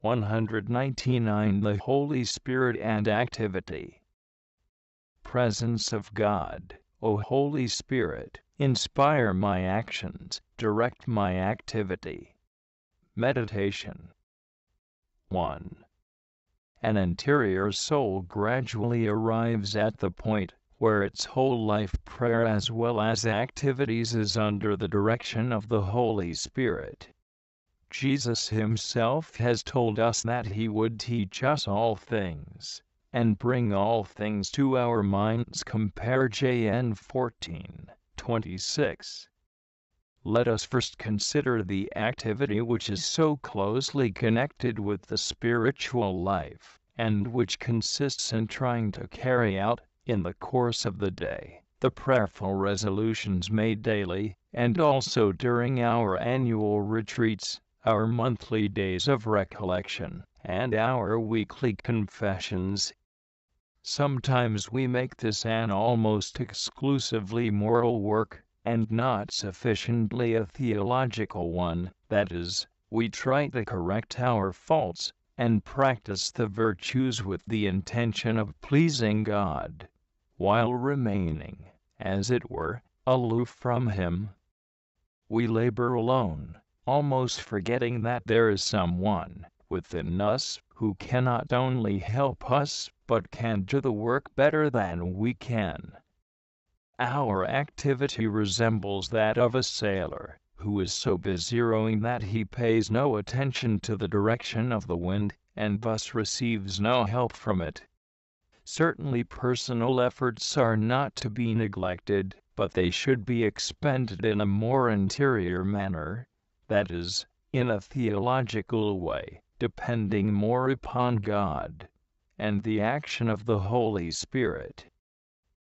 199. The Holy Spirit and activity. Presence of God. O Holy Spirit, inspire my actions, direct my activity. Meditation. 1. An interior soul gradually arrives at the point where its whole life, prayer as well as activities, is under the direction of the Holy Spirit. Jesus himself has told us that he would teach us all things, and bring all things to our minds. Compare John 14:26. Let us first consider the activity which is so closely connected with the spiritual life, and which consists in trying to carry out, in the course of the day, the prayerful resolutions made daily, and also during our annual retreats, our monthly days of recollection, and our weekly confessions. Sometimes we make this an almost exclusively moral work, and not sufficiently a theological one. That is, we try to correct our faults, and practice the virtues with the intention of pleasing God, while remaining, as it were, aloof from Him. We labor alone, almost forgetting that there is someone within us who can not only help us, but can do the work better than we can. Our activity resembles that of a sailor, who is so busy rowing that he pays no attention to the direction of the wind, and thus receives no help from it. Certainly personal efforts are not to be neglected, but they should be expended in a more interior manner, that is, in a theological way, depending more upon God and the action of the Holy Spirit,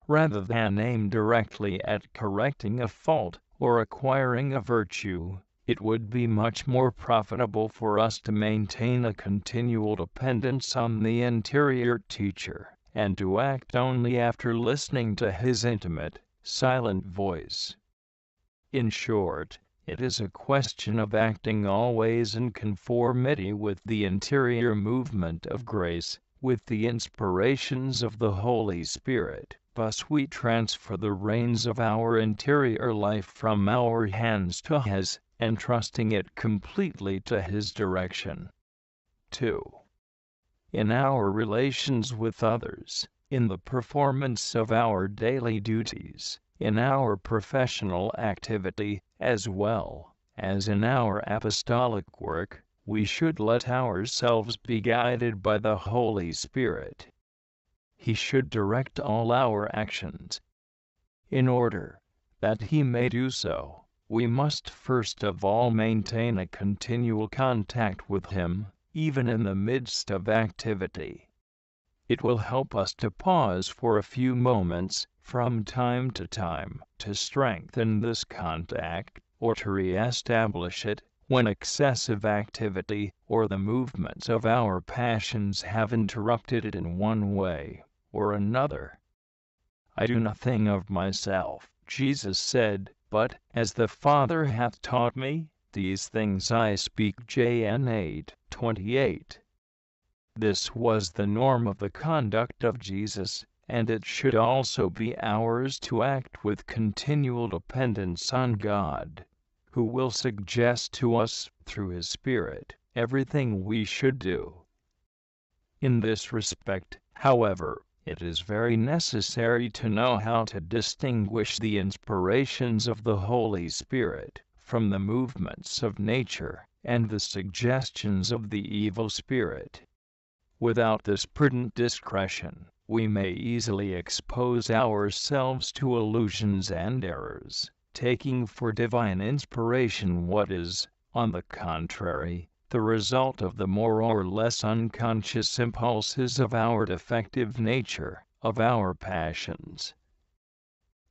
rather than aimed directly at correcting a fault or acquiring a virtue. It would be much more profitable for us to maintain a continual dependence on the interior teacher, and to act only after listening to his intimate, silent voice. In short, it is a question of acting always in conformity with the interior movement of grace, with the inspirations of the Holy Spirit. Thus we transfer the reins of our interior life from our hands to His, entrusting it completely to His direction. 2. In our relations with others, in the performance of our daily duties, in our professional activity, as well as in our apostolic work, we should let ourselves be guided by the Holy Spirit. He should direct all our actions. In order that He may do so, we must first of all maintain a continual contact with Him, even in the midst of activity. It will help us to pause for a few moments, from time to time, to strengthen this contact, or to re-establish it, when excessive activity or the movements of our passions have interrupted it in one way or another. I do nothing of myself, Jesus said, but, as the Father hath taught me, these things I speak. John 8:28. This was the norm of the conduct of Jesus, and it should also be ours to act with continual dependence on God, who will suggest to us, through His Spirit, everything we should do. In this respect, however, it is very necessary to know how to distinguish the inspirations of the Holy Spirit from the movements of nature and the suggestions of the evil spirit. Without this prudent discretion, we may easily expose ourselves to illusions and errors, taking for divine inspiration what is, on the contrary, the result of the more or less unconscious impulses of our defective nature, of our passions.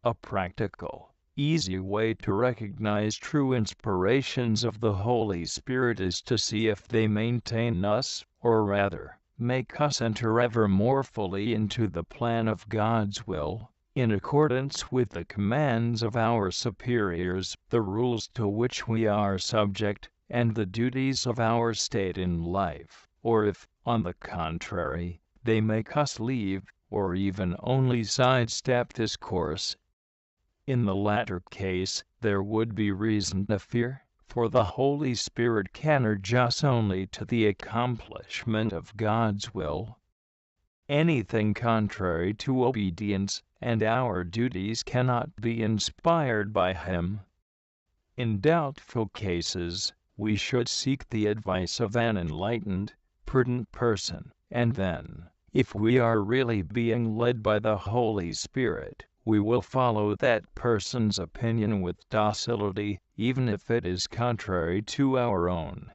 A practical, easy way to recognize true inspirations of the Holy Spirit is to see if they maintain us, or rather, make us enter ever more fully into the plan of God's will, in accordance with the commands of our superiors, the rules to which we are subject, and the duties of our state in life, or if, on the contrary, they make us leave, or even only sidestep this course. In the latter case, there would be reason to fear, for the Holy Spirit can urge us only to the accomplishment of God's will. Anything contrary to obedience and our duties cannot be inspired by Him. In doubtful cases, we should seek the advice of an enlightened, prudent person, and then, if we are really being led by the Holy Spirit, we will follow that person's opinion with docility, even if it is contrary to our own.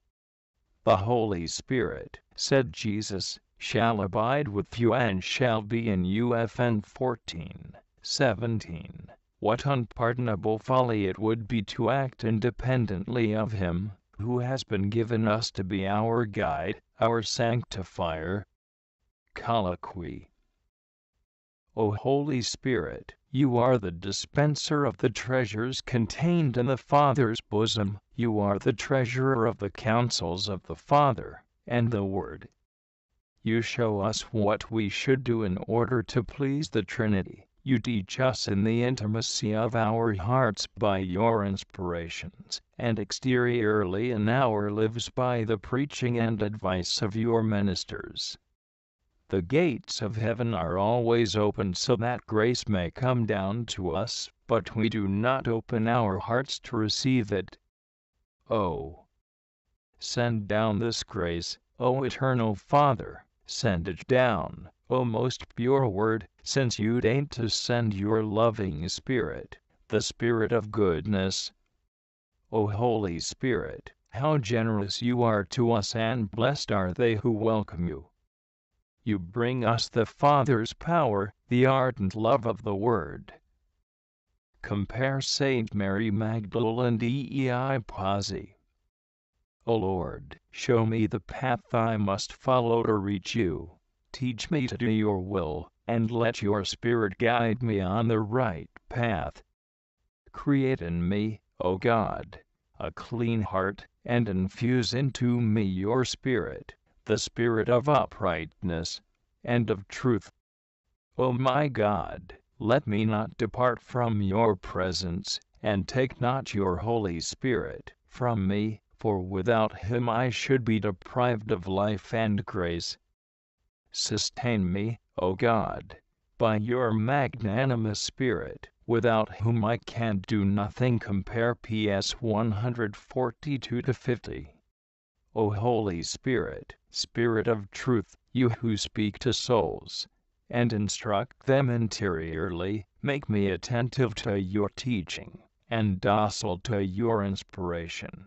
The Holy Spirit, said Jesus, shall abide with you and shall be in you. Phn 14:17. What unpardonable folly it would be to act independently of Him, who has been given us to be our guide, our sanctifier. Colloquy. O Holy Spirit, you are the dispenser of the treasures contained in the Father's bosom, you are the treasurer of the counsels of the Father and the Word. You show us what we should do in order to please the Trinity. You teach us in the intimacy of our hearts by your inspirations, and exteriorly in our lives by the preaching and advice of your ministers. The gates of heaven are always open so that grace may come down to us, but we do not open our hearts to receive it. Oh, send down this grace, O Eternal Father, send it down, O most pure Word, since you deign to send your loving Spirit, the Spirit of goodness. O Holy Spirit, how generous you are to us, and blessed are they who welcome you. You bring us the Father's power, the ardent love of the Word. Compare Saint Mary Magdalene Dei Pazzi. O Lord, show me the path I must follow to reach you. Teach me to do your will, and let your Spirit guide me on the right path. Create in me, O God, a clean heart, and infuse into me your Spirit, the Spirit of uprightness and of truth. O my God, let me not depart from your presence, and take not your Holy Spirit from me, for without Him I should be deprived of life and grace. Sustain me, O God, by your magnanimous Spirit, without whom I can do nothing. Compare PS 142-50. O Holy Spirit, Spirit of truth, you who speak to souls, and instruct them interiorly, make me attentive to your teaching, and docile to your inspiration.